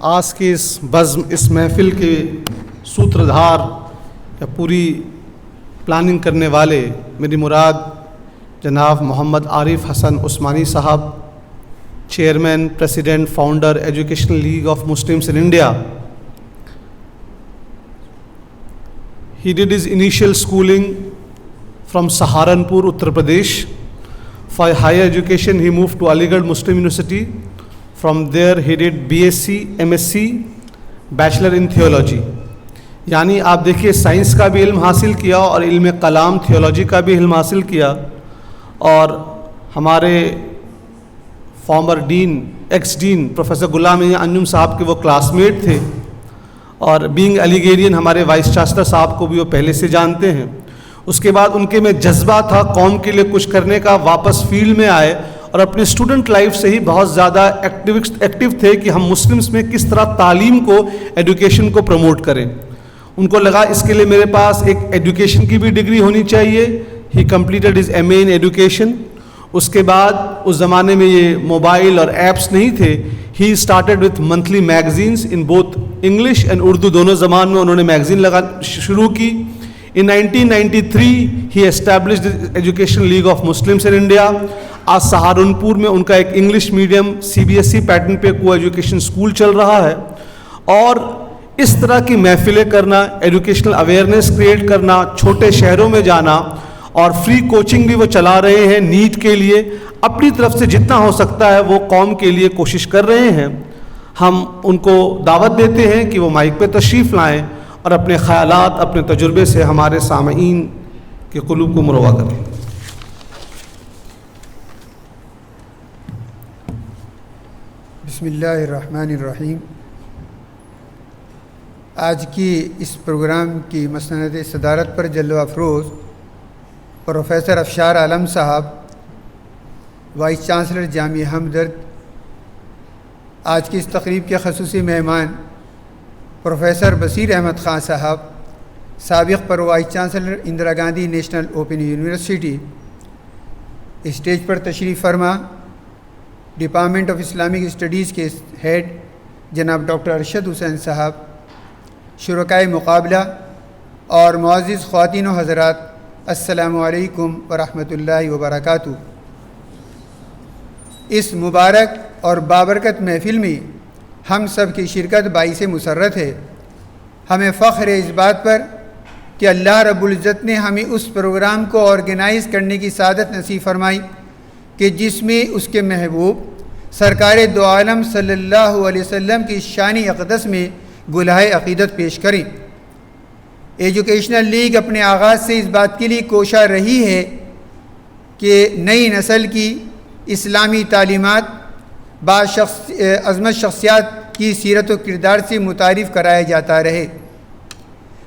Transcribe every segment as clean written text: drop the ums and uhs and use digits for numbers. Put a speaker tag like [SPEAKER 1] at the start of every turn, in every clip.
[SPEAKER 1] آج کی اس محفل کے سوتردھار یا پوری پلاننگ کرنے والے میری مراد جناب محمد عارف حسن عثمانی صاحب، chairman president founder educational league of Muslims in India. He did his initial schooling from Saharanpur, Uttar Pradesh. For higher education, he moved to Aligarh Muslim University. From there, he did BSc, MSc, Bachelor in Theology. یعنی آپ دیکھیے science کا بھی علم حاصل کیا اور علم کلام تھیولوجی کا بھی علم حاصل کیا. اور ہمارے فارمر ڈین ایکس ڈین پروفیسر غلام انجم صاحب کے وہ کلاس میٹ تھے، اور بینگ الیگیرین ہمارے وائس چانسلر صاحب کو بھی وہ پہلے سے جانتے ہیں. اس کے بعد ان کے میں جذبہ تھا قوم کے لیے کچھ کرنے کا، واپس فیلڈ میں آئے اور اپنے اسٹوڈنٹ لائف سے ہی بہت زیادہ ایکٹیو تھے کہ ہم مسلمس میں کس طرح تعلیم کو، ایڈوکیشن کو پروموٹ کریں. ان کو لگا اس کے لیے میرے پاس ایک ایڈوکیشن کی بھی ڈگری ہونی چاہیے. ہی کمپلیٹڈ ہز MA ان ایڈوکیشن. اس کے بعد اس زمانے میں یہ موبائل اور ایپس نہیں تھے. He started with monthly magazines in both English and Urdu, دونوں زبان میں انہوں نے میگزین شروع کی. In 1993 he established education league of Muslims in India. آج سہارنپور میں ان کا ایک انگلش میڈیم CBSE پیٹرن پہ کو ایجوکیشن اسکول چل رہا ہے. اور اس طرح کی محفلیں کرنا، ایجوکیشنل اویئرنیس کریٹ کرنا، چھوٹے شہروں میں جانا، اور فری کوچنگ بھی وہ چلا رہے ہیں نیٹ کے لیے. اپنی طرف سے جتنا ہو سکتا ہے وہ قوم کے لیے کوشش کر رہے ہیں. ہم ان کو دعوت دیتے ہیں کہ وہ مائک پہ تشریف لائیں اور اپنے خیالات، اپنے تجربے سے ہمارے سامعین کے قلوب کو مروّع کریں.
[SPEAKER 2] بسم اللہ الرحمن الرحیم. آج کی اس پروگرام کی مسند صدارت پر جلوہ افروز پروفیسر افشار عالم صاحب، وائس چانسلر جامعہ ہمدرد. آج کی اس تقریب کے خصوصی مہمان پروفیسر بصیر احمد خان صاحب، سابق پر vice chancellor Indira Gandhi national open university. Stage پر تشریف فرما ڈپارٹمنٹ آف اسلامک اسٹڈیز کے ہیڈ جناب ڈاکٹر ارشد حسین صاحب، شرکائے مقابلہ اور معزز خواتین و حضرات، السلام علیکم ورحمۃ اللہ وبرکاتہ. اس مبارک اور بابرکت محفل میں ہم سب کی شرکت باعث مسرت ہے. ہمیں فخر ہے اس بات پر کہ اللہ رب العزت نے ہمیں اس پروگرام کو آرگنائز کرنے کی سعادت نصیب فرمائی کہ جس میں اس کے محبوب سرکار دو عالم صلی اللہ علیہ وسلم کی شان اقدس میں گلہائے عقیدت پیش کریں. ایجوکیشنل لیگ اپنے آغاز سے اس بات کے لیے کوشاں رہی ہے کہ نئی نسل کی اسلامی تعلیمات عظمت شخصیات کی سیرت و کردار سے متعارف کرایا جاتا رہے.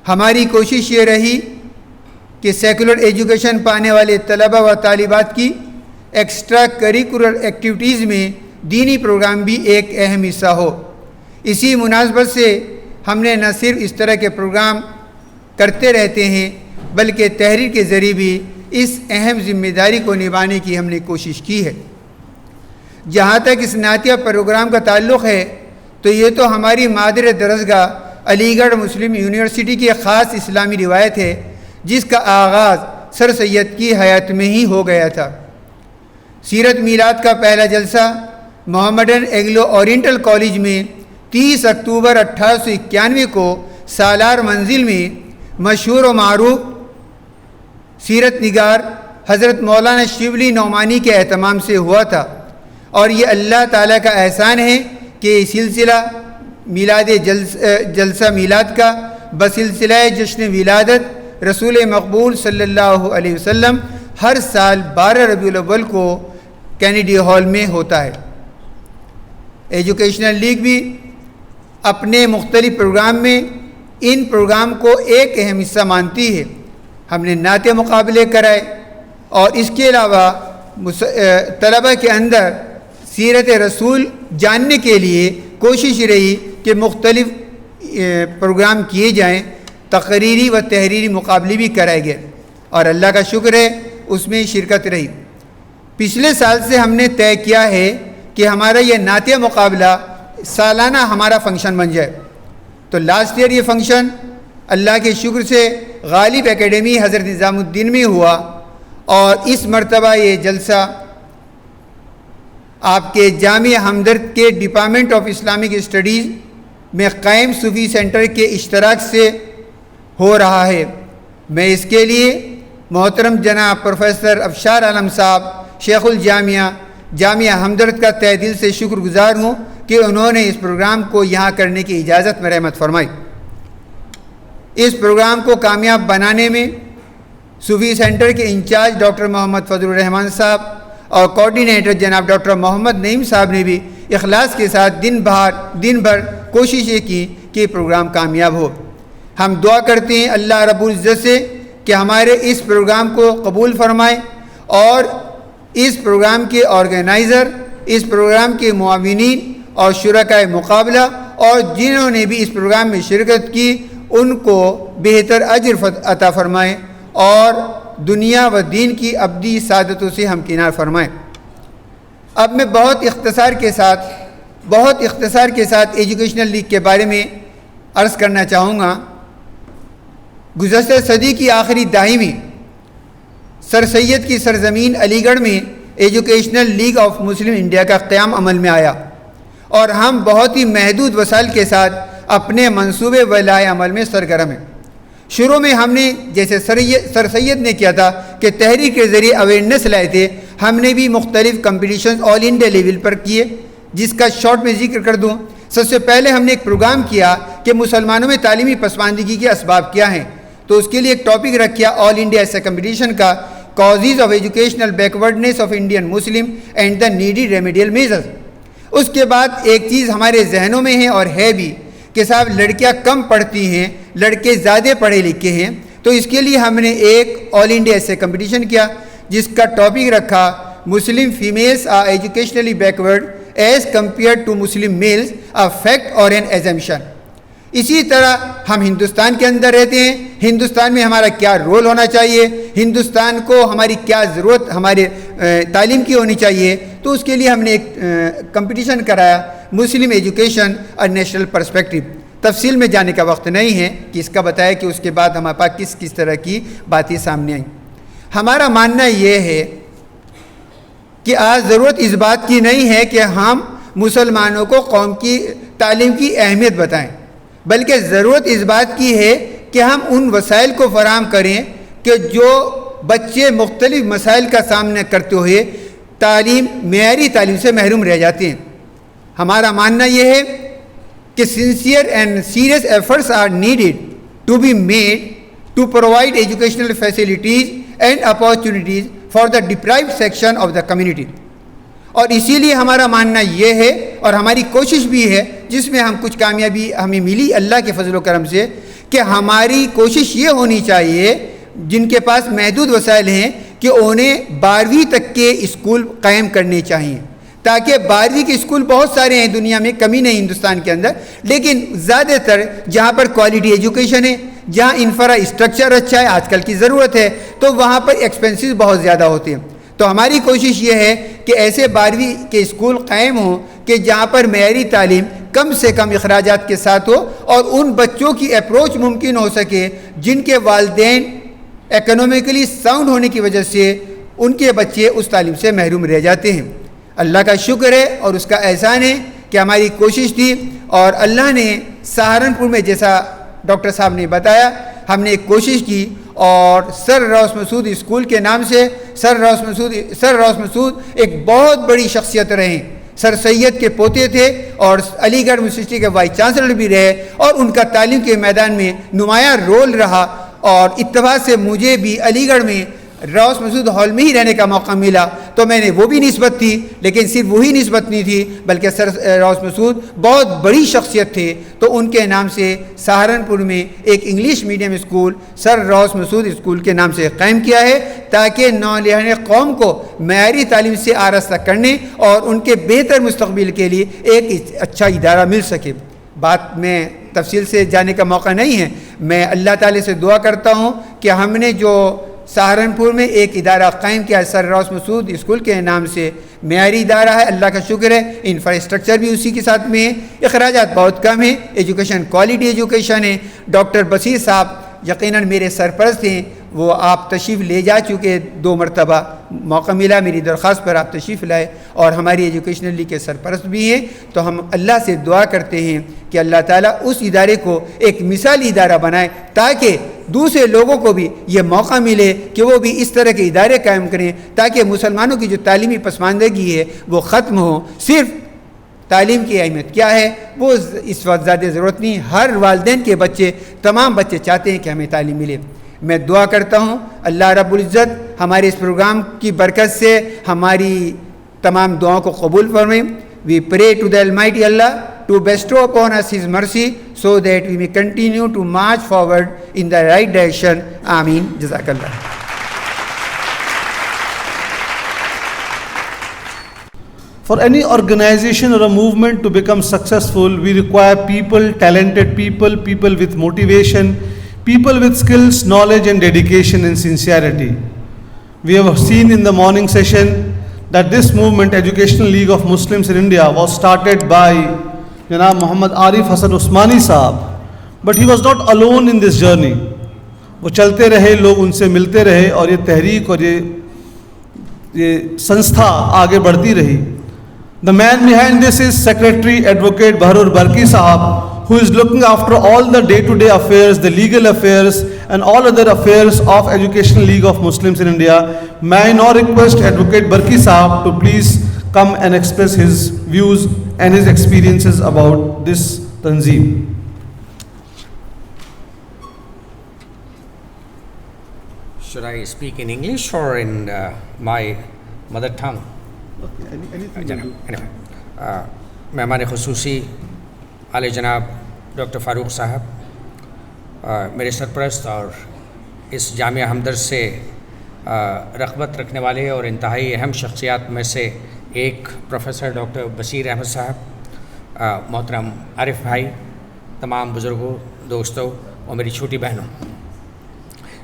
[SPEAKER 2] ہماری کوشش یہ رہی کہ سیکولر ایجوکیشن پانے والے طلبہ و طالبات کی ایکسٹرا کریکولر ایکٹیویٹیز میں دینی پروگرام بھی ایک اہم حصہ ہو. اسی مناسبت سے ہم نے نہ صرف اس طرح کے پروگرام کرتے رہتے ہیں بلکہ تحریر کے ذریعے بھی اس اہم ذمہ داری کو نبھانے کی ہم نے کوشش کی ہے. جہاں تک اس نعتیہ پروگرام کا تعلق ہے تو یہ تو ہماری مادر درسگاہ علی گڑھ مسلم یونیورسٹی کی ایک خاص اسلامی روایت ہے جس کا آغاز سر سید کی حیات میں ہی ہو گیا تھا. سیرت میلاد کا پہلا جلسہ محمڈن اینگلو اورینٹل کالج میں 30 اکتوبر 1891 کو سالار منزل میں مشہور و معروف سیرت نگار حضرت مولانا شبلی نعمانی کے اہتمام سے ہوا تھا. اور یہ اللہ تعالیٰ کا احسان ہے کہ سلسلہ میلاد جلسہ میلاد کا بسلسلہ جشن ولادت رسول مقبول صلی اللہ علیہ وسلم ہر سال 12 ربیع الاول کو کینیڈی ہال میں ہوتا ہے. ایجوکیشنل لیگ بھی اپنے مختلف پروگرام میں ان پروگرام کو ایک اہم حصہ مانتی ہے. ہم نے نعتیہ مقابلے کرائے اور اس کے علاوہ طلبہ کے اندر سیرت رسول جاننے کے لیے کوشش رہی کہ مختلف پروگرام کیے جائیں. تقریری و تحریری مقابلے بھی کرائے گئے اور اللہ کا شکر ہے اس میں شرکت رہی. پچھلے سال سے ہم نے طے کیا ہے کہ ہمارا یہ نعتیہ مقابلہ سالانہ ہمارا فنکشن بن جائے. تو لاسٹ ایئر یہ فنکشن اللہ کے شکر سے غالب اکیڈمی حضرت نظام الدین میں ہوا, اور اس مرتبہ یہ جلسہ آپ کے جامعہ ہمدرد کے ڈپارٹمنٹ آف اسلامک اسٹڈیز میں قائم صوفی سینٹر کے اشتراک سے ہو رہا ہے. میں اس کے لیے محترم جناب پروفیسر افشار عالم صاحب شیخ الجامعہ جامعہ ہمدرد کا تہ دل سے شکر گزار ہوں کہ انہوں نے اس پروگرام کو یہاں کرنے کی اجازت میں رحمت فرمائی. اس پروگرام کو کامیاب بنانے میں صوفی سینٹر کے انچارج ڈاکٹر محمد فضل الرحمان صاحب اور کوآرڈینیٹر جناب ڈاکٹر محمد نعیم صاحب نے بھی اخلاص کے ساتھ دن بھر کوششیں کی کہ یہ پروگرام کامیاب ہو. ہم دعا کرتے ہیں اللہ رب العزت سے کہ ہمارے اس پروگرام کو قبول فرمائے, اور اس پروگرام کے آرگنائزر, اس پروگرام کے معاونین اور شرکائے مقابلہ اور جنہوں نے بھی اس پروگرام میں شرکت کی ان کو بہتر اجر عطا فرمائے اور دنیا و دین کی ابدی سعادتوں سے ہمکنار فرمائے. اب میں بہت اختصار کے ساتھ ایجوکیشنل لیگ کے بارے میں عرض کرنا چاہوں گا. گزشتہ صدی کی آخری دہائی میں سر سید کی سرزمین علی گڑھ میں educational league of Muslim India کا قیام عمل میں آیا, اور ہم بہت ہی محدود وسائل کے ساتھ اپنے منصوبے و لائحہ عمل میں سرگرم ہیں. شروع میں ہم نے جیسے سر سید نے کیا تھا کہ تحریک کے ذریعے اویئرنیس لائے تھے, ہم نے بھی مختلف کمپٹیشنز آل انڈیا لیول پر کیے, جس کا شارٹ میں ذکر کر دوں. سب سے پہلے ہم نے ایک پروگرام کیا کہ مسلمانوں میں تعلیمی پسماندگی کے اسباب کیا ہیں, تو اس کے لیے ایک ٹاپک رکھا آل انڈیا ایسے کمپٹیشن کا, causes of educational backwardness of Indian Muslim and the needy remedial measures. اس کے بعد ایک چیز ہمارے ذہنوں میں ہے اور ہے بھی کہ صاحب لڑکیاں کم پڑھتی ہیں, لڑکے زیادہ پڑھے لکھے ہیں, تو اس کے لیے ہم نے ایک آل انڈیا ایسے کمپٹیشن کیا جس کا ٹاپک رکھا Muslim females are educationally backward as compared to Muslim males, a fact or an assumption. اسی طرح ہم ہندوستان کے اندر رہتے ہیں, ہندوستان میں ہمارا کیا رول ہونا چاہیے, ہندوستان کو ہماری کیا ضرورت ہمارے تعلیم کی ہونی چاہیے, تو اس کے لیے ہم نے ایک کمپٹیشن کرایا مسلم ایجوکیشن اور نیشنل پرسپیکٹو. تفصیل میں جانے کا وقت نہیں ہے کہ اس کا بتایا کہ اس کے بعد ہمارے پاس کس طرح کی باتیں سامنے آئیں. ہمارا ماننا یہ ہے کہ آج ضرورت اس بات کی نہیں ہے کہ ہم مسلمانوں کو قوم کی تعلیم کی اہمیت بتائیں, بلکہ ضرورت اس بات کی ہے کہ ہم ان وسائل کو فراہم کریں کہ جو بچے مختلف مسائل کا سامنا کرتے ہوئے معیاری تعلیم سے محروم رہ جاتے ہیں. ہمارا ماننا یہ ہے کہ sincere and serious efforts are needed to be made to provide educational facilities and opportunities for the deprived section of the community. اور اسی لیے ہمارا ماننا یہ ہے اور ہماری کوشش بھی ہے, جس میں ہم کچھ کامیابی ہمیں ملی اللہ کے فضل و کرم سے, کہ ہماری کوشش یہ ہونی چاہیے جن کے پاس محدود وسائل ہیں کہ انہیں 12ویں تک کے اسکول قائم کرنے چاہیے, تاکہ 12ویں کے اسکول بہت سارے ہیں دنیا میں, کمی نہیں ہندوستان کے اندر, لیکن زیادہ تر جہاں پر کوالٹی ایجوکیشن ہے, جہاں انفراسٹرکچر اچھا ہے, آج کل کی ضرورت ہے, تو وہاں پر ایکسپینسز بہت زیادہ ہوتے ہیں. تو ہماری کوشش یہ ہے کہ ایسے 12ویں کے اسکول قائم ہوں کہ جہاں پر معیاری تعلیم کم سے کم اخراجات کے ساتھ ہو, اور ان بچوں کی اپروچ ممکن ہو سکے جن کے والدین اکنومیکلی ساؤنڈ ہونے کی وجہ سے ان کے بچے اس تعلیم سے محروم رہ جاتے ہیں. اللہ کا شکر ہے اور اس کا احسان ہے کہ ہماری کوشش تھی, اور اللہ نے سہارنپور میں جیسا ڈاکٹر صاحب نے بتایا ہم نے ایک کوشش کی, اور سر روس مسعود اسکول کے نام سے سر روس مسعود ایک بہت بڑی شخصیت رہے, سر سید کے پوتے تھے اور علی گڑھ یونیورسٹی کے وائس چانسلر بھی رہے, اور ان کا تعلیم کے میدان میں نمایاں رول رہا, اور اتفاق سے مجھے بھی علی گڑھ میں روس مسعود ہال میں ہی رہنے کا موقع ملا, تو میں نے وہ بھی نسبت تھی, لیکن صرف وہی نسبت نہیں تھی بلکہ سر روس مسعود بہت بڑی شخصیت تھے, تو ان کے نام سے سہارنپور میں ایک انگلش میڈیم اسکول سر روس مسعود اسکول کے نام سے قائم کیا ہے, تاکہ نوجوان قوم کو معیاری تعلیم سے آراستہ کرنے اور ان کے بہتر مستقبل کے لیے ایک اچھا ادارہ مل سکے. بات میں تفصیل سے جانے کا موقع نہیں ہے, میں اللہ تعالی سے دعا کرتا ہوں کہ ہم نے جو سہارنپور میں ایک ادارہ قائم کیا سر روس مسعود اسکول کے نام سے. معیاری ادارہ ہے, اللہ کا شکر ہے, انفراسٹرکچر بھی اسی کے ساتھ میں ہے, اخراجات بہت کم ہیں, ایجوکیشن کوالٹی ایجوکیشن ہے. ڈاکٹر بصیر صاحب یقیناً میرے سرپرست ہیں, وہ آپ تشریف لے جا چکے 2 مرتبہ, موقع ملا میری درخواست پر آپ تشریف لائے, اور ہماری ایجوکیشنل لیگ کے سرپرست بھی ہیں. تو ہم اللہ سے دعا کرتے ہیں کہ اللہ تعالیٰ اس ادارے کو ایک مثالی ادارہ بنائے, تاکہ دوسرے لوگوں کو بھی یہ موقع ملے کہ وہ بھی اس طرح کے ادارے قائم کریں, تاکہ مسلمانوں کی جو تعلیمی پسماندگی ہے وہ ختم ہو. صرف تعلیم کی اہمیت کیا ہے وہ اس وقت زیادہ ضرورت نہیں, ہر والدین کے بچے, تمام بچے چاہتے ہیں کہ ہمیں تعلیم ملے. میں دعا کرتا ہوں اللہ رب العزت ہمارے اس پروگرام کی برکت سے ہماری تمام دعاؤں کو قبول فرمائے. We pray to the Almighty Allah to bestow upon us His mercy so that we may continue to march forward in the right direction. Ameen. Jazakallah.
[SPEAKER 1] For any organization or a movement to become successful, we require people, talented people, people with motivation, people with skills, knowledge and dedication and sincerity. We have seen in the morning session that this movement, Educational League of Muslims in India, was started by Janab Muhammad Arif Hassan Usmani Sahab. But he was not alone in this journey. وہ چلتے رہے, لوگ ان سے ملتے رہے, اور یہ تحریک اور یہ سنستھا آگے بڑھتی رہی. The man behind this is Secretary Advocate Baharur Barki Sahab, who is looking after all the day-to-day affairs, the legal affairs and all other affairs of Educational League of Muslims in India. May I now request Advocate Barki Sahab to please come and express his views and his experiences about this Tanzeem.
[SPEAKER 3] Should I speak in English or in my mother tongue?
[SPEAKER 1] Okay, anything you do.
[SPEAKER 3] Anyway, مہمان خصوصی عالی جناب doctor فاروق صاحب, میرے سرپرست اور اس جامعہ ہمدرد سے رغبت رکھنے والے اور انتہائی اہم شخصیات میں سے ایک پروفیسر ڈاکٹر بصیر احمد صاحب, محترم عارف بھائی, تمام بزرگوں, دوستوں اور میری چھوٹی بہنوں,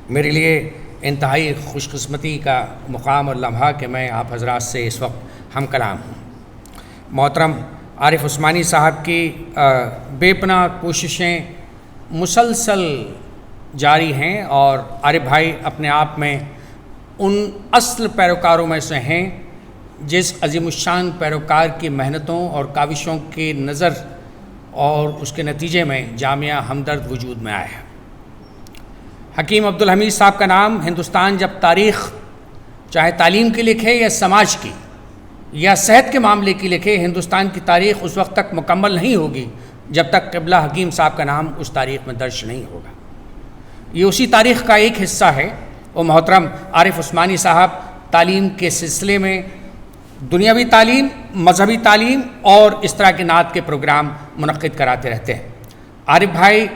[SPEAKER 3] میرے لیے انتہائی خوش قسمتی کا مقام اور لمحہ کہ میں آپ حضرات سے اس وقت ہم کلام ہوں. محترم عارف عثمانی صاحب کی بے پناہ کوششیں مسلسل جاری ہیں, اور عارف بھائی اپنے آپ میں ان اصل پیروکاروں میں سے ہیں جس عظیم الشان پیروکار کی محنتوں اور کاوشوں کی نظر اور اس کے نتیجے میں جامعہ ہمدرد وجود میں آیا ہے. حکیم عبدالحمید صاحب کا نام ہندوستان جب تاریخ چاہے تعلیم کی لکھے یا سماج کی یا صحت کے معاملے کی لکھے, ہندوستان کی تاریخ اس وقت تک مکمل نہیں ہوگی جب تک قبلہ حکیم صاحب کا نام اس تاریخ میں درج نہیں ہوگا. یہ اسی تاریخ کا ایک حصہ ہے. وہ محترم عارف عثمانی صاحب تعلیم کے سلسلے میں دنیاوی تعلیم, مذہبی تعلیم اور اس طرح کے نعت کے پروگرام منعقد کراتے رہتے ہیں. عارف بھائی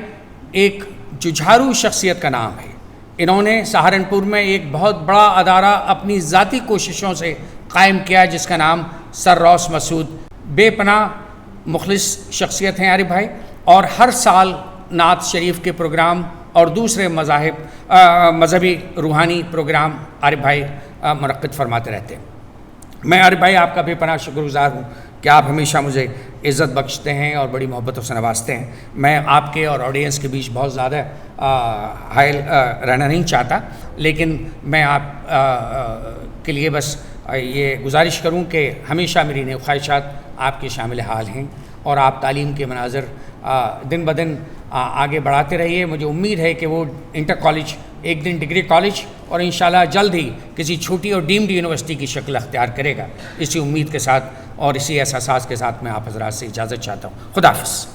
[SPEAKER 3] ایک ججھارو شخصیت کا نام ہے. انہوں نے سہارنپور میں ایک بہت بڑا ادارہ اپنی ذاتی کوششوں سے قائم کیا جس کا نام سر روس مسعود. بے پناہ مخلص شخصیت ہیں عارف بھائی, اور ہر سال نعت شریف کے پروگرام اور دوسرے مذہبی روحانی پروگرام عارف بھائی منعقد فرماتے رہتے ہیں. میں عارف بھائی آپ کا بے پناہ شکر گزار ہوں کہ آپ ہمیشہ مجھے عزت بخشتے ہیں اور بڑی محبتوں سے نوازتے ہیں. میں آپ کے اور آڈینس کے بیچ بہت زیادہ حائل رہنا نہیں چاہتا, لیکن میں آپ کے لیے بس یہ گزارش کروں کہ ہمیشہ میری نیک خواہشات آپ کے شامل حال ہیں, اور آپ تعلیم کے مناظر دن بدن آگے بڑھاتے رہیے. مجھے امید ہے کہ وہ انٹر کالج ایک دن ڈگری کالج اور انشاءاللہ جلد ہی کسی چھوٹی اور ڈیمڈ یونیورسٹی کی شکل اختیار کرے گا. اسی امید کے ساتھ اور اسی احساسات کے ساتھ میں آپ حضرات سے اجازت چاہتا ہوں. خدا حافظ.